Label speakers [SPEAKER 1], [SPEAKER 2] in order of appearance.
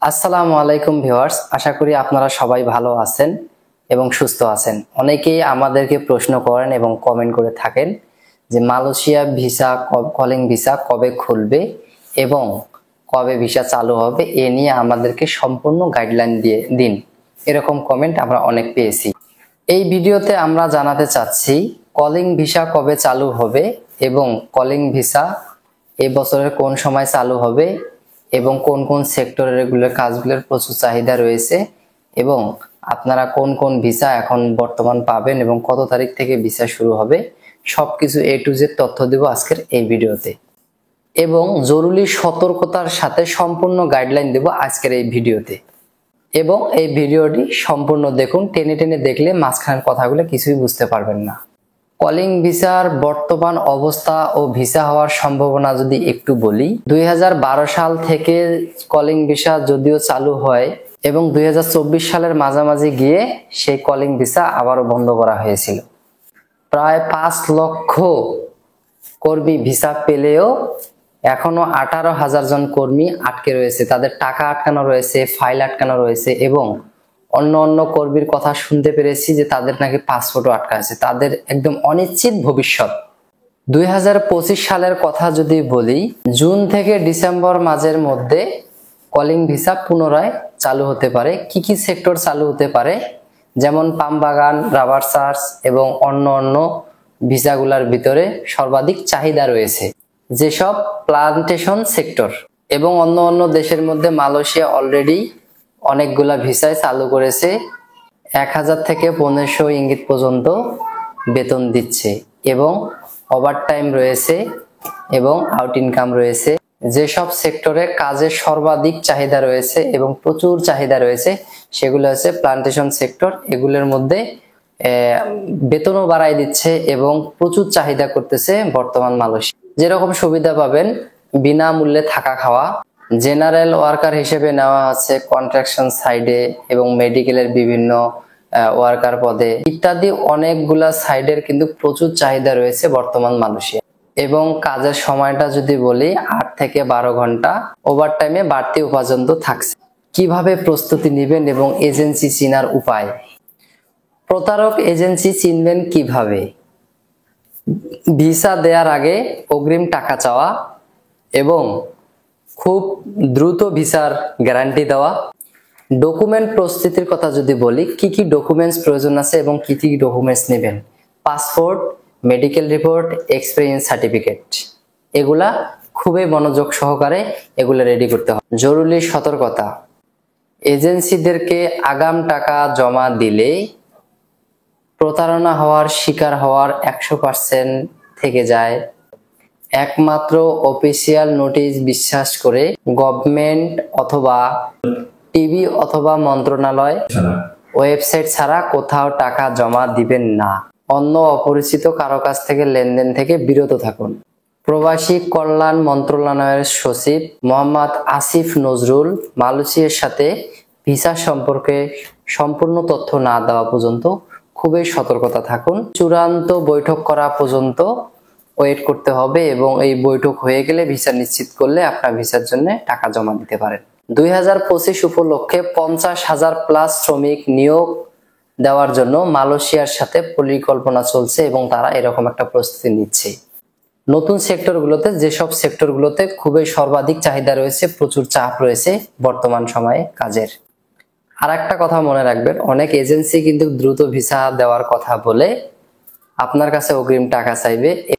[SPEAKER 1] আসসালামু আলাইকুম ভিউয়ার্স, আশা করি আপনারা সবাই ভালো আছেন এবং সুস্থ আছেন। অনেকেই আমাদেরকে প্রশ্ন করেন এবং কমেন্ট করে থাকেন যে মালয়েশিয়া ভিসা কলিং ভিসা কবে খুলবে এবং কবে ভিসা চালু হবে, এ নিয়ে আমাদেরকে সম্পূর্ণ গাইডলাইন দিয়ে দিন, এরকম কমেন্ট আমরা অনেক পেয়েছি। এই ভিডিওতে আমরা জানাতে চাচ্ছি কলিং ভিসা কবে চালু হবে এবং কলিং ভিসা এই বছরের কোন সময় চালু হবে এবং কোন কোন সেক্টরের এগুলোর কাজগুলোর প্রচুর চাহিদা রয়েছে এবং আপনারা কোন কোন ভিসা এখন বর্তমান পাবেন এবং কত তারিখ থেকে ভিসা শুরু হবে, সবকিছু A to Z তথ্য দেব আজকের এই ভিডিওতে এবং জরুরি সতর্কতার সাথে সম্পূর্ণ গাইডলাইন দেব আজকের এই ভিডিওতে। এবং এই ভিডিওটি সম্পূর্ণ দেখুন, টেনে টেনে দেখলে মাঝখানের কথাগুলো কিছুই বুঝতে পারবেন না। কলিং ভিসার বর্তমান অবস্থা ও ভিসা হওয়ার সম্ভাবনা যদি একটু বলি, 2012 সাল থেকে কলিং ভিসা যদিও চালু হয় এবং 2024 সালের মাঝামাঝি গিয়ে সেই কলিং ভিসা আবারও বন্ধ করা হয়েছিল। প্রায় 5 লক্ষ কর্মী ভিসা পেলেও এখনো 18,000 জন কর্মী আটকে রয়েছে, তাদের টাকা আটকানো রয়েছে, ফাইল আটকানো রয়েছে এবং অন্য অন্য কর্মীর কথা শুনতে পেরেছি যে তাদের নাকি পাসপোর্টও আটকা আছে, তাদের একদম অনিশ্চিত ভবিষ্যৎ। 2025 সালের কথা যদি বলি, জুন থেকে ডিসেম্বর মাঝের মধ্যে কলিং ভিসা পুনরায় চালু হতে পারে। কি কি সেক্টর চালু হতে পারে, যেমন পাম বাগান, রাবার চাষ এবং অন্য অন্য ভিসাগুলোর ভিতরে সর্বাধিক চাহিদা রয়েছে যেসব প্লান্টেশন সেক্টর। এবং অন্য অন্য দেশের মধ্যে মালয়েশিয়া অলরেডি অনেকগুলা ভিসায় চালু করেছে, 1000 থেকে 1500 ইঙ্গিত পর্যন্ত বেতন দিচ্ছে এবং ওভারটাইম রয়েছে এবং আউট ইনকাম রয়েছে। যেসব সেক্টরে কাজের সর্বাধিক চাহিদা রয়েছে এবং প্রচুর চাহিদা রয়েছে সেগুলো হচ্ছে প্লান্টেশন সেক্টর। এগুলোর মধ্যে বেতনও বাড়াই দিচ্ছে এবং প্রচুর চাহিদা করতেছে বর্তমান মালয়েশিয়া। যেরকম সুবিধা পাবেন, বিনামূল্যে থাকা খাওয়া, জেনারেল ওয়ার্কার হিসেবে নেওয়া হচ্ছে কন্ট্রাকশন সাইডে এবং মেডিকেলের বিভিন্ন ওয়ার্কার পদে ইত্যাদি অনেকগুলা সাইডের কিন্তু প্রচুর চাহিদা রয়েছে বর্তমান মালয়েশিয়া। এবং কাজের সময়টা যদি বলি, 8 থেকে 12 ঘন্টা, ওভারটাইমে বাড়তি উপার্জন তো থাকছে। কিভাবে প্রস্তুতি নেবেন এবং এজেন্সি চিনার উপায়। প্রতারক এজেন্সি চিনবেন কিভাবে? ভিসা দেওয়ার আগে অগ্রিম টাকা চাওয়া এবং খুব দ্রুত ভিসার গ্যারান্টি দেওয়া। ডকুমেন্ট প্রস্তুতির কথা যদি বলি, কি কি ডকুমেন্টস প্রয়োজন আছে এবং কি কি ডকুমেন্টস নেবেন। Passport, medical report, experience certificate, এগুলা খুবই মনোযোগ সহকারে এগুলা রেডি করতে হবে। জরুরি সতর্কতা, এজেন্সিদেরকে আগাম টাকা জমা দিলে প্রতারণা হওয়ার শিকার হওয়ার 100% থেকে যায়। একমাত্র অফিসিয়াল নোটিশ বিশ্বাস করে গভর্নমেন্ট অথবা টিভি অথবা মন্ত্রণালয় ওয়েবসাইট ছাড়া কোথাও টাকা জমা দিবেন না। অন্য অপরিচিত কারো কাছ থেকে লেনদেন থেকে বিরত থাকুন। প্রবাসী কল্যাণ মন্ত্রণালয়ের সচিব মোহাম্মদ আসিফ নজরুল মালয়েশিয়ার সাথে ভিসা সম্পর্কে সম্পূর্ণ তথ্য না দেওয়া পর্যন্ত খুবই সতর্কতা থাকুন। চূড়ান্ত বৈঠক করা পর্যন্ত ওয়েট করতে হবে এবং এই বৈঠক হয়ে গেলে ভিসা নিশ্চিত করলে আপনার ভিসার জন্য টাকা জমা দিতে পারেন। 2025 উপলক্ষে 50,000 প্লাস শ্রমিক নিয়োগ দেওয়ার জন্য মালয়েশিয়ার সাথে পরিকল্পনা চলছে এবং তারা এরকম একটা প্রস্তুতি নিচ্ছে। নতুন সেক্টরগুলোতে, যেসব সেক্টরগুলোতে খুবই সর্বাধিক চাহিদা রয়েছে, প্রচুর চাপ রয়েছে বর্তমান সময়ে কাজের। আর একটা কথা মনে রাখবেন, অনেক এজেন্সি কিন্তু দ্রুত ভিসা দেওয়ার কথা বলে আপনার কাছে অগ্রিম টাকা চাইবে।